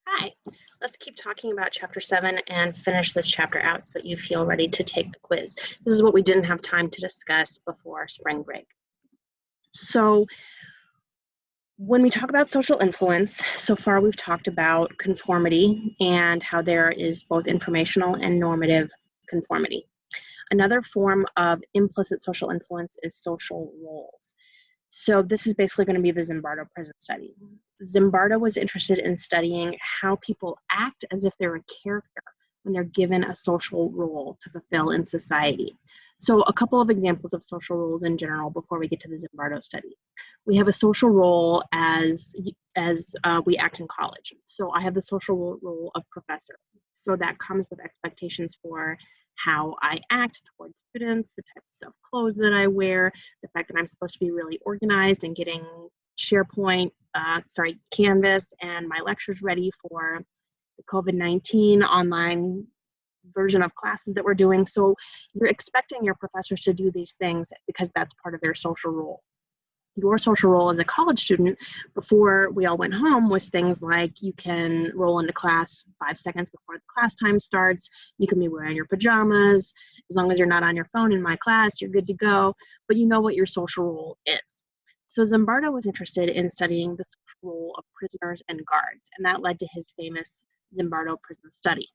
Hi, let's keep talking about chapter 7 and finish this chapter out so that you feel ready to take the quiz. This is what we didn't have time to discuss before spring break. So when we talk about social influence, so far we've talked about conformity and how there is both informational and normative conformity. Another form of implicit social influence is social roles. So this is basically going to be the Zimbardo prison study. Zimbardo was interested in studying how people act as if they're a character when they're given a social role to fulfill in society. So a couple of examples of social roles in general before we get to the Zimbardo study. We have a social role as we act in college. So I have the social role of professor. So that comes with expectations for how I act towards students, the types of clothes that I wear, the fact that I'm supposed to be really organized and getting Canvas and my lectures ready for the COVID-19 online version of classes that we're doing. So you're expecting your professors to do these things because that's part of their social role. Your social role as a college student before we all went home was things like you can roll into class 5 seconds before the class time starts. You can be wearing your pajamas. As long as you're not on your phone in my class, you're good to go. But you know what your social role is. So Zimbardo was interested in studying the social role of prisoners and guards, and that led to his famous Zimbardo prison study.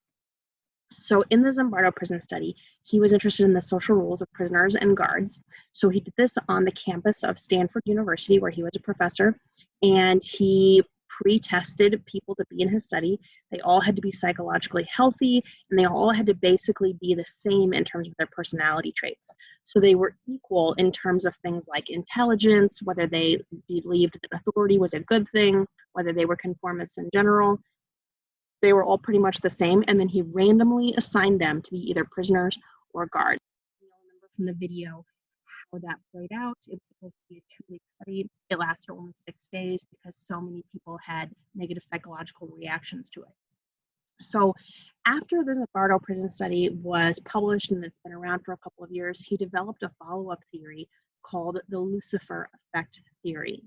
So in the Zimbardo prison study, he was interested in the social roles of prisoners and guards. So he did this on the campus of Stanford University, where he was a professor, and he pre-tested people to be in his study. They all had to be psychologically healthy, and they all had to basically be the same in terms of their personality traits. So they were equal in terms of things like intelligence, whether they believed that authority was a good thing, whether they were conformists in general. They were all pretty much the same, and then he randomly assigned them to be either prisoners or guards. You'll remember from the video how that played out. It was supposed to be a 2-week study. It lasted only 6 days because so many people had negative psychological reactions to it. So after the Zimbardo prison study was published and it's been around for a couple of years, he developed a follow-up theory called the Lucifer effect theory.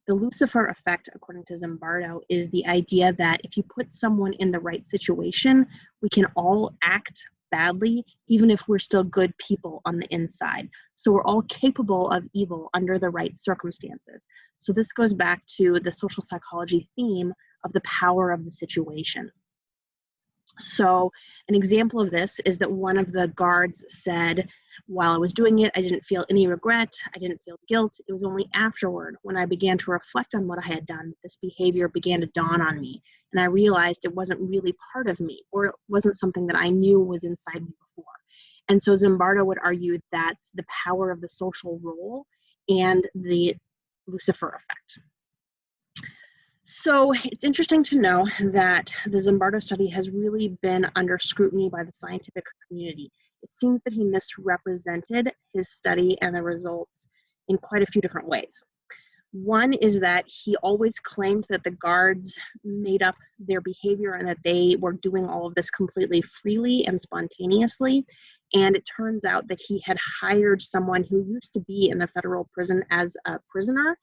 The Lucifer effect, according to Zimbardo, is the idea that if you put someone in the right situation, we can all act badly, even if we're still good people on the inside. So we're all capable of evil under the right circumstances. So this goes back to the social psychology theme of the power of the situation. So an example of this is that one of the guards said, while I was doing it, I didn't feel any regret. I didn't feel guilt. It was only afterward when I began to reflect on what I had done, this behavior began to dawn on me. And I realized it wasn't really part of me, or it wasn't something that I knew was inside me before. And so Zimbardo would argue that's the power of the social role and the Lucifer effect. So it's interesting to know that the Zimbardo study has really been under scrutiny by the scientific community. It seems that he misrepresented his study and the results in quite a few different ways. One is that he always claimed that the guards made up their behavior and that they were doing all of this completely freely and spontaneously. And it turns out that he had hired someone who used to be in the federal prison as a prisoner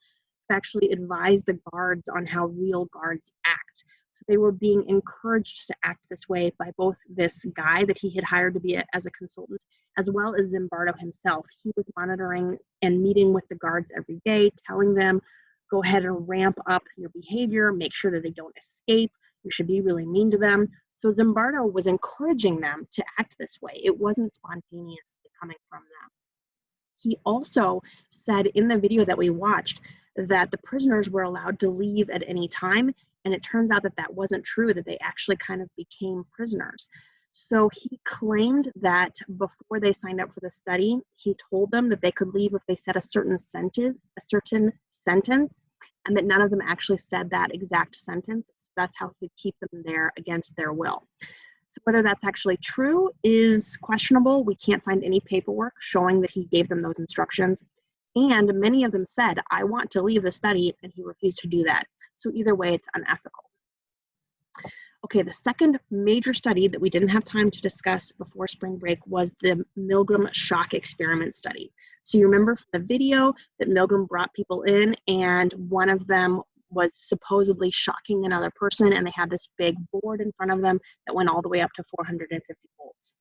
to actually advise the guards on how real guards act. So they were being encouraged to act this way by both this guy that he had hired to be as a consultant, as well as Zimbardo himself. He was monitoring and meeting with the guards every day, telling them, go ahead and ramp up your behavior, make sure that they don't escape, you should be really mean to them. So Zimbardo was encouraging them to act this way. It wasn't spontaneously coming from them. He also said in the video that we watched that the prisoners were allowed to leave at any time, and it turns out that that wasn't true, that they actually kind of became prisoners. So he claimed that before they signed up for the study, he told them that they could leave if they said a certain sentence, and that none of them actually said that exact sentence. So that's how he could keep them there against their will. So whether that's actually true is questionable. We can't find any paperwork showing that he gave them those instructions. And many of them said, I want to leave the study, and he refused to do that. So either way, it's unethical. Okay, the second major study that we didn't have time to discuss before spring break was the Milgram shock experiment study. So you remember from the video that Milgram brought people in, and one of them was supposedly shocking another person, and they had this big board in front of them that went all the way up to 450 volts.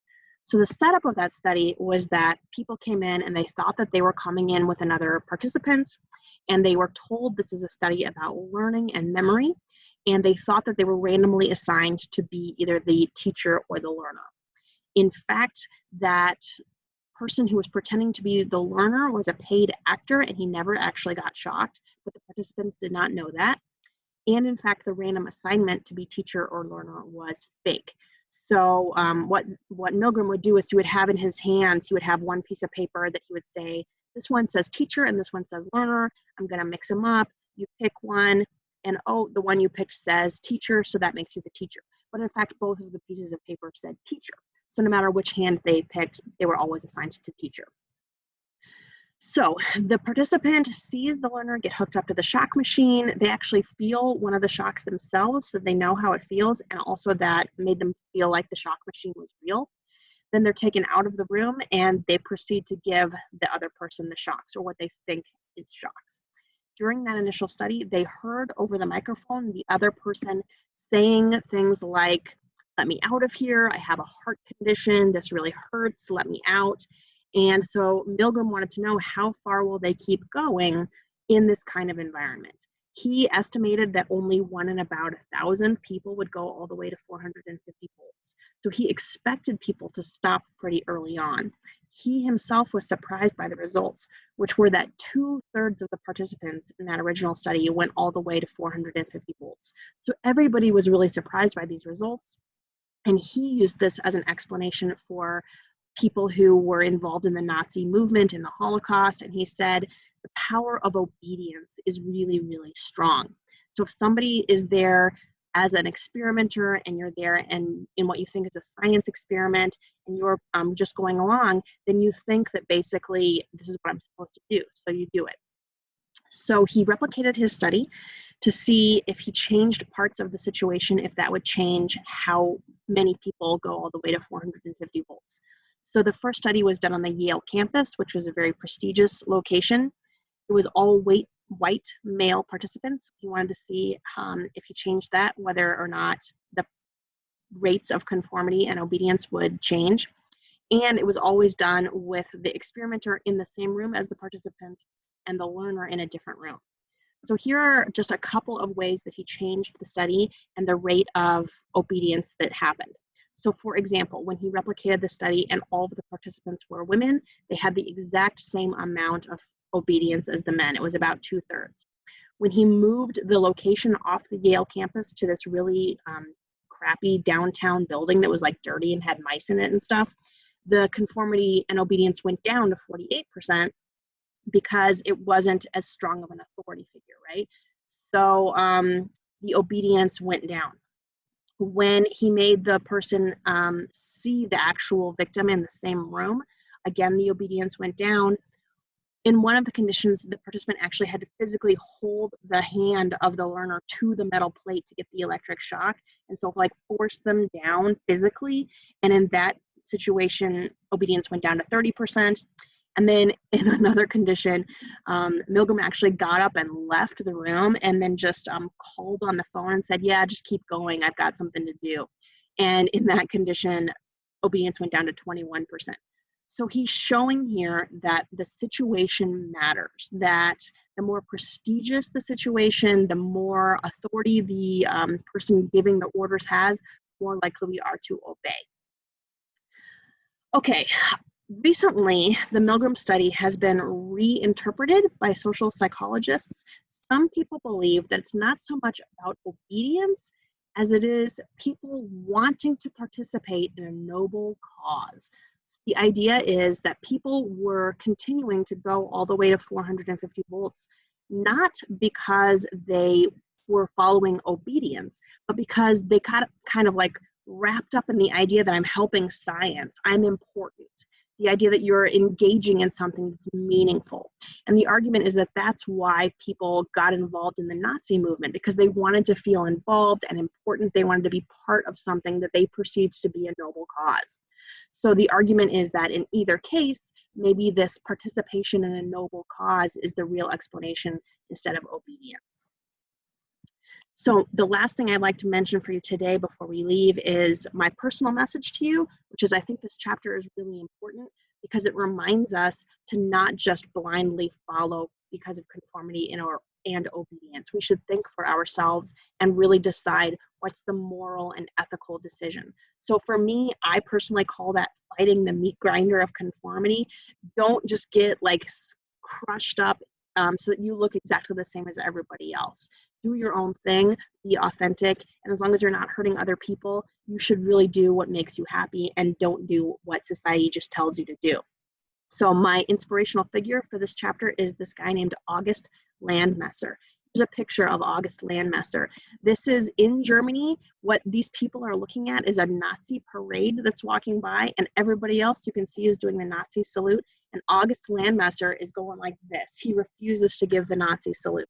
So the setup of that study was that people came in and they thought that they were coming in with another participant, and they were told this is a study about learning and memory, and they thought that they were randomly assigned to be either the teacher or the learner. In fact, that person who was pretending to be the learner was a paid actor, and he never actually got shocked, but the participants did not know that. And in fact, the random assignment to be teacher or learner was fake. So what Milgram would do is he would have in his hands, he would have one piece of paper that he would say, this one says teacher and this one says learner. I'm going to mix them up. You pick one, and oh, the one you picked says teacher, so that makes you the teacher. But in fact, both of the pieces of paper said teacher. So no matter which hand they picked, they were always assigned to teacher. So the participant sees the learner get hooked up to the shock machine. They actually feel one of the shocks themselves, so they know how it feels, and also that made them feel like the shock machine was real. Then they're taken out of the room and they proceed to give the other person the shocks, or what they think is shocks. During that initial study, they heard over the microphone the other person saying things like, let me out of here, I have a heart condition, this really hurts, let me out. And so Milgram wanted to know, how far will they keep going in this kind of environment? He estimated that only 1 in about 1,000 people would go all the way to 450 volts. So he expected people to stop pretty early on. He himself was surprised by the results, which were that 2/3 of the participants in that original study went all the way to 450 volts. So everybody was really surprised by these results. And he used this as an explanation for people who were involved in the Nazi movement and the Holocaust. And he said, the power of obedience is really, really strong. So if somebody is there as an experimenter and you're there and in what you think is a science experiment and you're just going along, then you think that basically this is what I'm supposed to do. So you do it. So he replicated his study to see if he changed parts of the situation, if that would change how many people go all the way to 450 volts. So the first study was done on the Yale campus, which was a very prestigious location. It was all white male participants. He wanted to see if he changed that, whether or not the rates of conformity and obedience would change. And it was always done with the experimenter in the same room as the participant and the learner in a different room. So here are just a couple of ways that he changed the study and the rate of obedience that happened. So for example, when he replicated the study and all of the participants were women, they had the exact same amount of obedience as the men. It was about 2/3. When he moved the location off the Yale campus to this really crappy downtown building that was like dirty and had mice in it and stuff, the conformity and obedience went down to 48%. Because it wasn't as strong of an authority figure, right? So the obedience went down. When he made the person see the actual victim in the same room, again, the obedience went down. In one of the conditions, the participant actually had to physically hold the hand of the learner to the metal plate to get the electric shock, and so like force them down physically. And in that situation, obedience went down to 30%. And then in another condition, Milgram actually got up and left the room and then just called on the phone and said, yeah, just keep going. I've got something to do. And in that condition, obedience went down to 21%. So he's showing here that the situation matters, that the more prestigious the situation, the more authority the person giving the orders has, more likely we are to obey. Okay. Recently, the Milgram study has been reinterpreted by social psychologists. Some people believe that it's not so much about obedience as it is people wanting to participate in a noble cause. The idea is that people were continuing to go all the way to 450 volts, not because they were following obedience, but because they got kind of like wrapped up in the idea that I'm helping science, I'm important. The idea that you're engaging in something that's meaningful. And the argument is that that's why people got involved in the Nazi movement, because they wanted to feel involved and important. They wanted to be part of something that they perceived to be a noble cause. So the argument is that in either case, maybe this participation in a noble cause is the real explanation instead of obedience. So the last thing I'd like to mention for you today before we leave is my personal message to you, which is I think this chapter is really important because it reminds us to not just blindly follow because of conformity and obedience. We should think for ourselves and really decide what's the moral and ethical decision. So for me, I personally call that fighting the meat grinder of conformity. Don't just get like crushed up so that you look exactly the same as everybody else. Do your own thing, be authentic, and as long as you're not hurting other people, you should really do what makes you happy and don't do what society just tells you to do. So my inspirational figure for this chapter is this guy named August Landmesser. Here's a picture of August Landmesser. This is in Germany. What these people are looking at is a Nazi parade that's walking by, and everybody else you can see is doing the Nazi salute, and August Landmesser is going like this. He refuses to give the Nazi salute.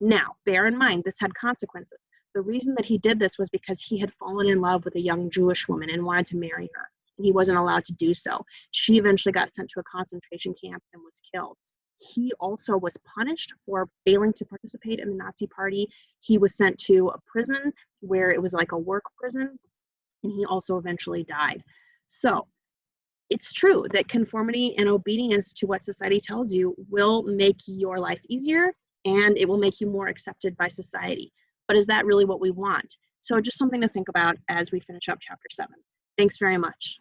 Now, bear in mind, this had consequences. The reason that he did this was because he had fallen in love with a young Jewish woman and wanted to marry her. He wasn't allowed to do so. She eventually got sent to a concentration camp and was killed. He also was punished for failing to participate in the Nazi Party. He was sent to a prison where it was like a work prison, and he also eventually died. So it's true that conformity and obedience to what society tells you will make your life easier and it will make you more accepted by society. But is that really what we want? So just something to think about as we finish up chapter 7. Thanks very much.